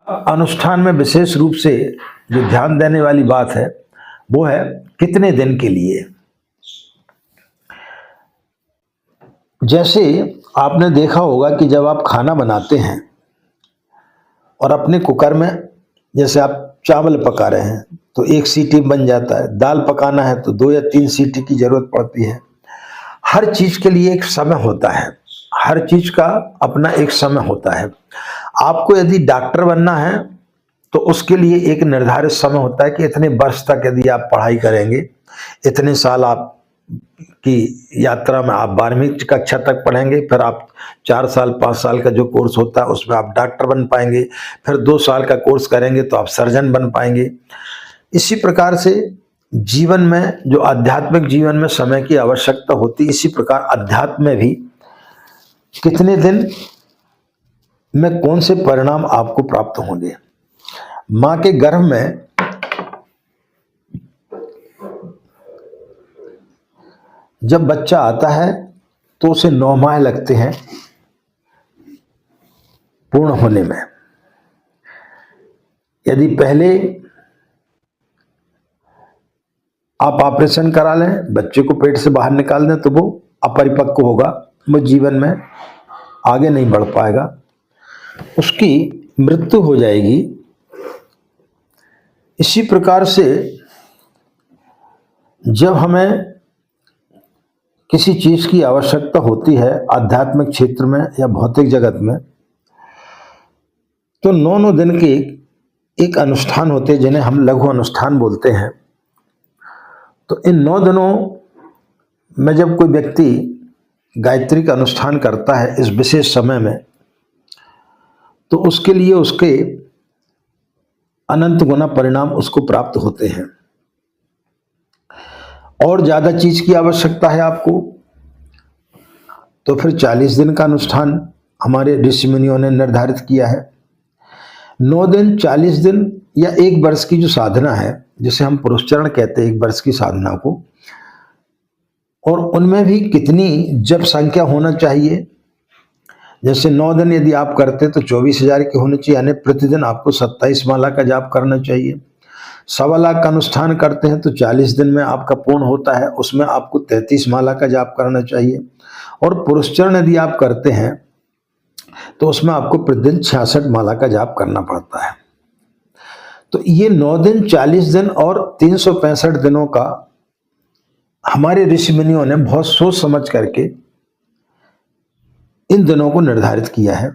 अनुष्ठान में विशेष रूप से जो ध्यान देने वाली बात है वो है कितने दिन के लिए। जैसे आपने देखा होगा कि जब आप खाना बनाते हैं और अपने कुकर में जैसे आप चावल पका रहे हैं तो एक सीटी बन जाता है, दाल पकाना है तो 2 या 3 सीटी की जरूरत पड़ती है। हर चीज के लिए एक समय होता है, हर चीज का अपना एक समय होता है। आपको यदि डॉक्टर बनना है तो उसके लिए एक निर्धारित समय होता है कि इतने वर्ष तक यदि आप पढ़ाई करेंगे, इतने साल आप की यात्रा में आप 12वीं कक्षा तक पढ़ेंगे, फिर आप 4 साल 5 साल का जो कोर्स होता है उसमें आप डॉक्टर बन पाएंगे, फिर 2 साल का कोर्स करेंगे तो आप सर्जन बन पाएंगे। इसी प्रकार से जीवन में जो आध्यात्मिक जीवन में समय की आवश्यकता होती है, इसी प्रकार अध्यात्म में भी कितने दिन में कौन से परिणाम आपको प्राप्त होंगे। मां के गर्भ में जब बच्चा आता है तो उसे 9 माह लगते हैं पूर्ण होने में। यदि पहले आप ऑपरेशन करा लें, बच्चे को पेट से बाहर निकाल दें तो वो अपरिपक्व होगा, वो जीवन में आगे नहीं बढ़ पाएगा, उसकी मृत्यु हो जाएगी। इसी प्रकार से जब हमें किसी चीज की आवश्यकता होती है आध्यात्मिक क्षेत्र में या भौतिक जगत में, तो 9 दिन के एक अनुष्ठान होते हैं जिन्हें हम लघु अनुष्ठान बोलते हैं। तो इन 9 दिनों में जब कोई व्यक्ति गायत्री का अनुष्ठान करता है इस विशेष समय में, तो उसके लिए उसके अनंत गुना परिणाम उसको प्राप्त होते हैं। और ज्यादा चीज की आवश्यकता है आपको तो फिर 40 दिन का अनुष्ठान हमारे ऋषि मुनियों ने निर्धारित किया है। 9 दिन, 40 दिन या 1 वर्ष की जो साधना है जिसे हम पुरुषचरण कहते हैं, 1 वर्ष की साधना को, और उनमें भी कितनी जप संख्या होना चाहिए। जैसे 9 दिन यदि आप करते तो 24,000 की होनी चाहिए, यानी प्रतिदिन आपको 27 माला का जाप करना चाहिए। 1.25 लाख का अनुष्ठान करते हैं तो 40 दिन में आपका पूर्ण होता है, उसमें आपको 33 माला का जाप करना चाहिए। और पुरुषचरण यदि आप करते हैं तो उसमें आपको प्रतिदिन 66 माला का जाप करना पड़ता है। तो ये 9 दिन, 40 दिन और 365 दिनों का हमारे ऋषि मुनियों ने बहुत सोच समझ करके इन दिनों को निर्धारित किया है।